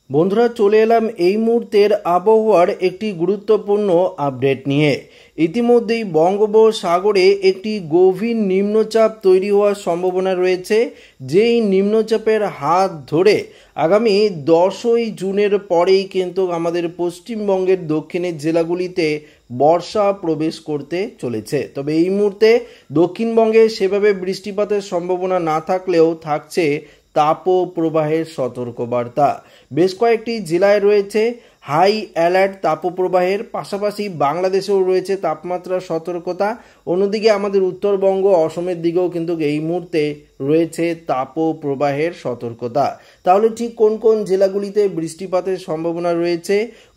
বন্ধুরা চলে এলাম এই মুহূর্তের আবহাওয়ার একটি গুরুত্বপূর্ণ আপডেট নিয়ে। ইতিমধ্যেই বঙ্গোপসাগরে একটি গভীর নিম্নচাপ তৈরি হওয়ার সম্ভাবনা রয়েছে, যেই নিম্নচাপের হাত ধরে আগামী 10ই জুনের পরেই কিন্তু আমাদের পশ্চিমবঙ্গের দক্ষিণের জেলাগুলিতে বর্ষা প্রবেশ করতে চলেছে। তবে এই মুহূর্তে দক্ষিণবঙ্গে সেভাবে বৃষ্টিপাতের সম্ভাবনা না থাকলেও থাকছে তাপপ্রবাহের সতর্কবার্তা। বেশ কয়েকটি জেলায় রয়েছে হাই অ্যালার্ট তাপপ্রবাহের, পাশাপাশি বাংলাদেশেও রয়েছে তাপমাত্রার সতর্কতা। অন্যদিকে আমাদের উত্তরবঙ্গ অসমের দিকেও কিন্তু এই মুহূর্তে রয়েছে তাপপ্রবাহের সতর্কতা। তাহলে ঠিক কোন কোন জেলাগুলিতে বৃষ্টিপাতের সম্ভাবনা রয়েছে,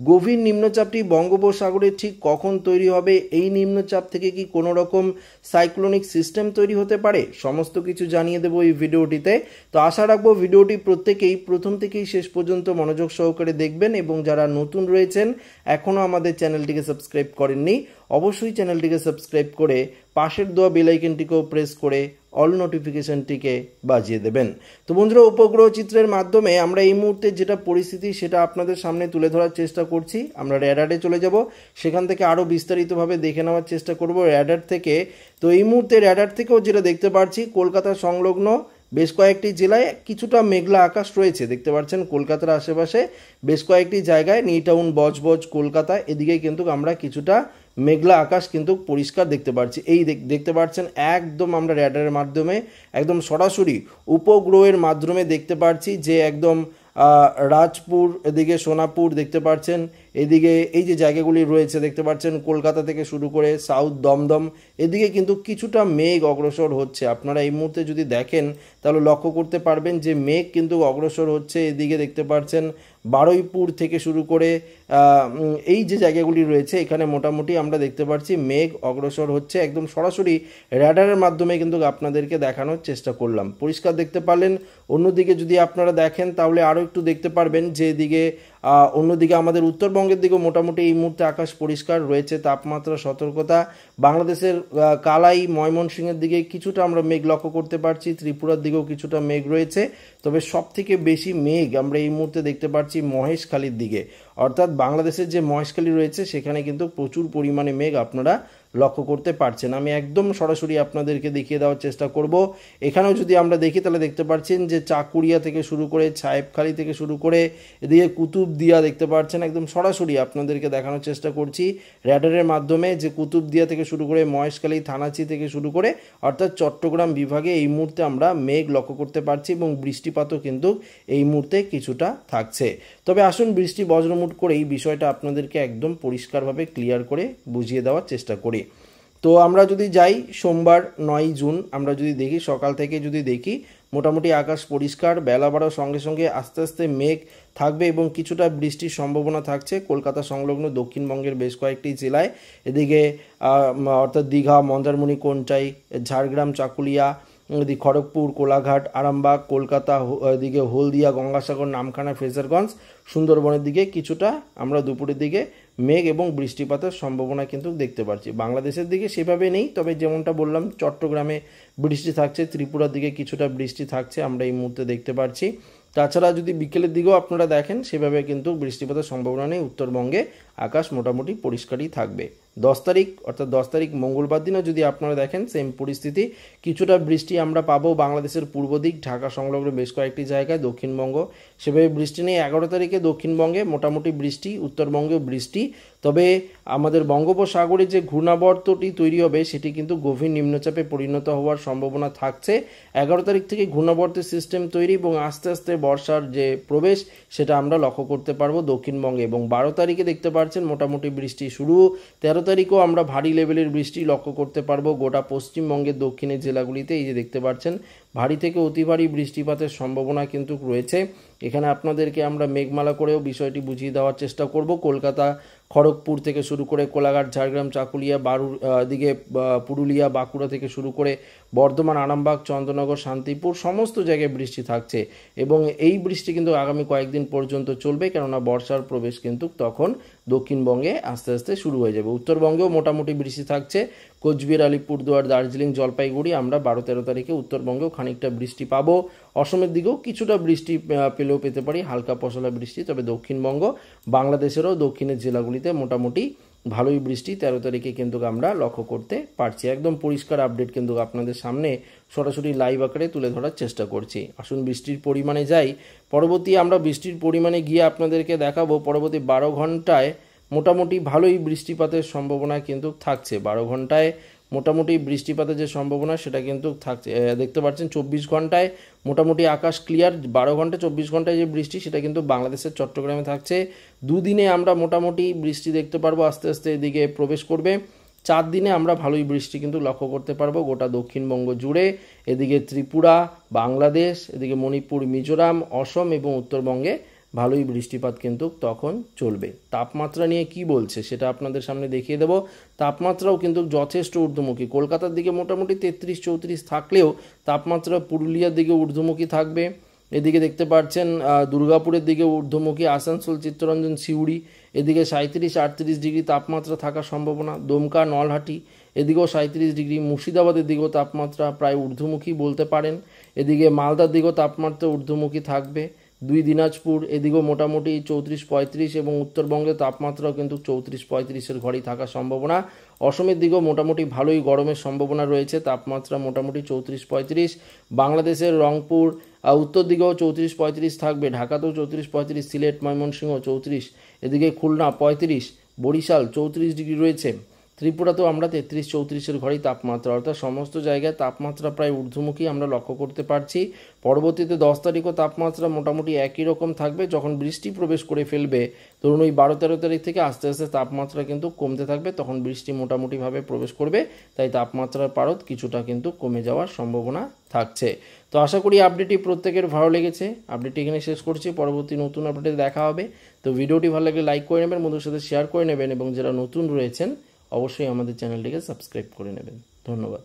গভীর নিম্নচাপটি বঙ্গোপসাগরে ঠিক কখন তৈরি হবে, এই নিম্নচাপ থেকে কি কোনো রকম সাইক্লোনিক সিস্টেম তৈরি হতে পারে, সমস্ত কিছু জানিয়ে দেবো এই ভিডিওটিতে। তো আশা রাখবো ভিডিওটি প্রত্যেকেই প্রথম থেকেই শেষ পর্যন্ত মনোযোগ সহকারে দেখবেন, এবং যারা নতুন রয়েছেন এখনও আমাদের চ্যানেলটিকে সাবস্ক্রাইব করেননি অবশ্যই চ্যানেলটিকে সাবস্ক্রাইব করে পাশের দেওয়া বেল আইকনটিকেও প্রেস করে অল নোটিফিকেশনটিকে বাজিয়ে দেবেন। তো বন্ধুরা, উপগ্রহ চিত্রের মাধ্যমে আমরা এই মুহূর্তে যেটা পরিস্থিতি সেটা আপনাদের সামনে তুলে ধরার চেষ্টা করছি। আমরা র্যাডারে চলে যাব, সেখান থেকে আরও বিস্তারিতভাবে দেখে নেওয়ার চেষ্টা করব র্যাডার থেকে। তো এই মুহূর্তে র্যাডার থেকেও যেটা দেখতে পাচ্ছি, কলকাতা সংলগ্ন বেশ কয়েকটি জেলায় কিছুটা মেঘলা আকাশ রয়েছে। দেখতে পাচ্ছেন কলকাতার আশেপাশে বেশ কয়েকটি জায়গায়, নিউ টাউন, বজবজ, কলকাতা, এদিকে কিন্তু আমরা কিছুটা মেঘলা আকাশ কিন্তু পরিষ্কার দেখতে পাচ্ছি। এই দেখতে পাচ্ছেন একদম আমরা র্যাডারের মাধ্যমে একদম সরাসরি উপগ্রহের মাধ্যমে দেখতে পাচ্ছি যে একদম রাজপুর, এদিকে সোনাপুর দেখতে পাচ্ছেন, এদিকে এই যে জায়গাগুলি রয়েছে দেখতে পাচ্ছেন কলকাতা থেকে শুরু করে সাউথ দমদম, এদিকে কিন্তু কিছুটা মেঘ অগ্রসর হচ্ছে। আপনারা এই মুহূর্তে যদি দেখেন তাহলে লক্ষ্য করতে পারবেন যে মেঘ কিন্তু অগ্রসর হচ্ছে। এদিকে দেখতে পাচ্ছেন বারুইপুর থেকে শুরু করে এই যে জায়গাগুলি রয়েছে এখানে মোটামুটি আমরা দেখতে পাচ্ছি মেঘ অগ্রসর হচ্ছে। একদম সরাসরি র্যাডারের মাধ্যমে কিন্তু আপনাদেরকে দেখানোর চেষ্টা করলাম, পরিষ্কার দেখতে পারলেন। অন্যদিকে যদি আপনারা দেখেন তাহলে আরও একটু দেখতে পারবেন যে এদিকে অন্যদিকে আমাদের উত্তরবঙ্গের দিকেও মোটামুটি এই মুহূর্তে আকাশ পরিষ্কার রয়েছে, তাপমাত্রা সতর্কতা। বাংলাদেশের কালাই, ময়মনসিংহের দিকে কিছুটা আমরা মেঘ লক্ষ্য করতে পারছি, ত্রিপুরার দিকেও কিছুটা মেঘ রয়েছে। তবে সব থেকে বেশি মেঘ আমরা এই মুহূর্তে দেখতে পাচ্ছি মহেশখালীর দিকে, অর্থাৎ বাংলাদেশের যে মহেশখালী রয়েছে সেখানে কিন্তু প্রচুর পরিমাণে মেঘ আপনারা লক্ষ্য করতে পারছেন। আমি একদম সরাসরি আপনাদেরকে দেখিয়ে দেওয়ার চেষ্টা করব। এখানেও যদি আমরা দেখি তাহলে দেখতে পাচ্ছেন যে চাকুরিয়া থেকে শুরু করে সাহেবখালী থেকে শুরু করে এদিকে কুতুবদিয়া দেখতে পাচ্ছেন। একদম সরাসরি আপনাদেরকে দেখানোর চেষ্টা করছি র্যাডারের মাধ্যমে যে কুতুবদিয়া থেকে শুরু করে মহেশখালী, থানাচি থেকে শুরু করে অর্থাৎ চট্টগ্রাম বিভাগে এই মুহূর্তে আমরা মেঘ লক্ষ্য করতে পারছি, এবং বৃষ্টিপাতও কিন্তু এই মুহূর্তে কিছুটা থাকছে। তবে আসুন বৃষ্টি বজ্রমুট করে এই বিষয়টা আপনাদেরকে একদম পরিষ্কারভাবে ক্লিয়ার করে বুঝিয়ে দেওয়ার চেষ্টা করি। তো আমরা যদি যাই সোমবার 9 জুন, আমরা যদি দেখি সকাল থেকে যদি দেখি মোটামুটি আকাশ পরিষ্কার, বেলা বাড়ার সঙ্গে সঙ্গে আস্তে আস্তে মেঘ থাকবে এবং কিছুটা বৃষ্টির সম্ভাবনা থাকছে কলকাতা সংলগ্ন দক্ষিণবঙ্গের বেশ কয়েকটি জেলায়। এদিকে অর্থাৎ দীঘা, মন্দারমণি, কোনটাই, ঝাড়গ্রাম, চাকুলিয়া, এদিকে খড়গপুর, কোলাঘাট, আরামবাগ, কলকাতা, এদিকে হলদিয়া, গঙ্গাসাগর, নামখানা, ফ্রেজারগঞ্জ, সুন্দরবনের দিকে কিছুটা আমরা দুপুরের দিকে মেঘ এবং বৃষ্টিপাতের সম্ভাবনা কিন্তু দেখতে পাচ্ছি। বাংলাদেশের দিকে সেভাবে নেই, তবে যেমনটা বললাম চট্টগ্রামে বৃষ্টি থাকছে, ত্রিপুরার দিকে কিছুটা বৃষ্টি থাকছে আমরা এই মুহূর্তে দেখতে পাচ্ছি। তাছাড়া যদি বিকেলের দিকেও আপনারা দেখেন সেভাবে কিন্তু বৃষ্টিপাতের সম্ভাবনা নেই, উত্তরবঙ্গে আকাশ মোটামুটি পরিষ্কারই থাকবে। 10 তারিখ অর্থাৎ 10 তারিখ মঙ্গলবার দিনও যদি আপনারা দেখেন সেম পরিস্থিতি, কিছুটা বৃষ্টি আমরা পাবো বাংলাদেশের পূর্ব দিক, ঢাকা সংলগ্ন বেশ কয়েকটি জায়গায়। দক্ষিণবঙ্গ সেভাবে বৃষ্টি নেই। 11 তারিখে দক্ষিণবঙ্গে মোটামুটি বৃষ্টি, উত্তরবঙ্গেও বৃষ্টি। তবে আমাদের বঙ্গোপসাগরে যে ঘূর্ণাবর্তটি তৈরি হবে সেটি কিন্তু গভীর নিম্নচাপে পরিণত হওয়ার সম্ভাবনা থাকছে। 11 তারিখ থেকে ঘূর্ণাবর্তের সিস্টেম তৈরি এবং আস্তে আস্তে বর্ষার যে প্রবেশ সেটা আমরা লক্ষ্য করতে পারবো দক্ষিণবঙ্গে। এবং 12 তারিখে দেখতে পাচ্ছেন মোটামুটি বৃষ্টি শুরু। 13 তারিখেও আমরা ভারী লেভেলের বৃষ্টি লক্ষ্য করতে পারবো গোটা পশ্চিমবঙ্গের দক্ষিণের জেলাগুলিতে। এই যে দেখতে পাচ্ছেন ভারী থেকে অতি ভারী বৃষ্টিপাতের সম্ভাবনা কিন্তু রয়েছে। এখানে আপনাদেরকে আমরা মেঘমালা করেও বিষয়টি বুঝিয়ে দেওয়ার চেষ্টা করব। কলকাতা, খড়গপুর থেকে শুরু করে কোলাঘাট, ঝাড়গ্রাম, চাকুলিয়া, দিকে পুরুলিয়া, বাঁকুড়া থেকে শুরু করে বর্ধমান, আরামবাগ, চন্দ্রনগর, শান্তিপুর সমস্ত জায়গায় বৃষ্টি থাকছে, এবং এই বৃষ্টি কিন্তু আগামী কয়েকদিন পর্যন্ত চলবে, কেননা বর্ষার প্রবেশ কিন্তু তখন দক্ষিণবঙ্গে আস্তে আস্তে শুরু হয়ে যাবে। উত্তরবঙ্গেও মোটামুটি বৃষ্টি থাকছে, কোচবিহার, আলিপুরদুয়ার, দার্জিলিং, জলপাইগুড়ি আমরা 12-13 তারিখে উত্তরবঙ্গেও খানিকটা বৃষ্টি পাবো। অসমের দিকেও কিছুটা বৃষ্টি পেলেও পেতে পারি, হালকা পশলা বৃষ্টি। তবে দক্ষিণবঙ্গ, বাংলাদেশেরও দক্ষিণের জেলাগুলিতে মোটামুটি ভালোই বৃষ্টি 13 তারিখে কিন্তু আমরা লক্ষ্য করতে পারছি। একদম পরিষ্কার আপডেট কিন্তু আপনাদের সামনে সরাসরি লাইভ আকারে তুলে ধরার চেষ্টা করছি। আসুন বৃষ্টির পরিমাণে যাই। পরবর্তী আমরা বৃষ্টির পরিমাণে গিয়ে আপনাদেরকে দেখাবো পরবর্তী 12 ঘন্টায় মোটামুটি ভালোই বৃষ্টিপাতের সম্ভাবনা কিন্তু থাকছে। 12 ঘন্টায় মোটামুটি বৃষ্টিপাতের যে সম্ভাবনা সেটা কিন্তু থাকছে। দেখতে পাচ্ছেন 24 ঘন্টায় মোটামুটি আকাশ ক্লিয়ার। 12 ঘন্টা 24 ঘন্টায় যে বৃষ্টি সেটা কিন্তু বাংলাদেশের চট্টগ্রামে থাকছে। দুদিনে আমরা মোটামুটি বৃষ্টি দেখতে পারবো, আস্তে আস্তে এদিকে প্রবেশ করবে। 4 দিনে আমরা ভালোই বৃষ্টি কিন্তু লক্ষ্য করতে পারবো গোটা দক্ষিণবঙ্গ জুড়ে। এদিকে ত্রিপুরা, বাংলাদেশ, এদিকে মণিপুর, মিজোরাম, অসম এবং উত্তরবঙ্গে ভালোই বৃষ্টিপাত কিন্তু তখন চলবে। তাপমাত্রা নিয়ে কি বলছে সেটা আপনাদের সামনে দেখিয়ে দেব। তাপমাত্রাও কিন্তু যথেষ্ট ঊর্ধ্বমুখী। কলকাতার দিকে মোটামুটি 33-34 থাকলেও তাপমাত্রা পুরুলিয়ার দিকে ঊর্ধ্বমুখী থাকবে। এদিকে দেখতে পাচ্ছেন দুর্গাপুরের দিকে ঊর্ধ্বমুখী, আসানসোল, চিত্তরঞ্জন, সিউড়ি এদিকে 37-38 ডিগ্রি তাপমাত্রা থাকার সম্ভাবনা। দমকা, নলহাটি এদিকেও 37 ডিগ্রি। মুর্শিদাবাদের দিকেও তাপমাত্রা প্রায় ঊর্ধ্বমুখী বলতে পারেন। এদিকে মালদার দিকেও তাপমাত্রা ঊর্ধ্বমুখী থাকবে। 2 দিনাজপুর এদিকেও মোটামুটি 34-35 এবং উত্তরবঙ্গের তাপমাত্রাও কিন্তু 34-35-এর ঘরেই থাকার সম্ভাবনা। অসমের দিকেও মোটামুটি ভালোই গরমের সম্ভাবনা রয়েছে, তাপমাত্রা মোটামুটি 34-35। বাংলাদেশের রংপুর উত্তর দিকেও 34-35 থাকবে। ঢাকাতেও 34-35, সিলেট, ময়মনসিংহ 34, এদিকে খুলনা 35, বরিশাল 34 ডিগ্রি রয়েছে। ত্রিপুরাতেও আমরা 33-34-এর ঘরেই তাপমাত্রা, অর্থাৎ সমস্ত জায়গায় তাপমাত্রা প্রায় ঊর্ধ্বমুখী আমরা লক্ষ্য করতে পারছি। পরবর্তীতে 10 তারিখও তাপমাত্রা মোটামুটি একই রকম থাকবে। যখন বৃষ্টি প্রবেশ করে ফেলবে, ধরুন ওই 12-13 তারিখ থেকে আস্তে আস্তে তাপমাত্রা কিন্তু কমতে থাকবে, তখন বৃষ্টি মোটামুটিভাবে প্রবেশ করবে, তাই তাপমাত্রার পারদ কিছুটা কিন্তু কমে যাওয়ার সম্ভাবনা থাকছে। তো আশা করি আপডেটটি প্রত্যেকের ভালো লেগেছে। আপডেটটি এখানে শেষ করছি, পরবর্তী নতুন আপডেটে দেখা হবে। তো ভিডিওটি ভালো লাগলে লাইক করে নেবেন, বন্ধুদের সাথে শেয়ার করে নেবেন এবং যারা নতুন রয়েছেন অবশ্যই আমাদের চ্যানেলটিকে সাবস্ক্রাইব করে নেবেন। ধন্যবাদ।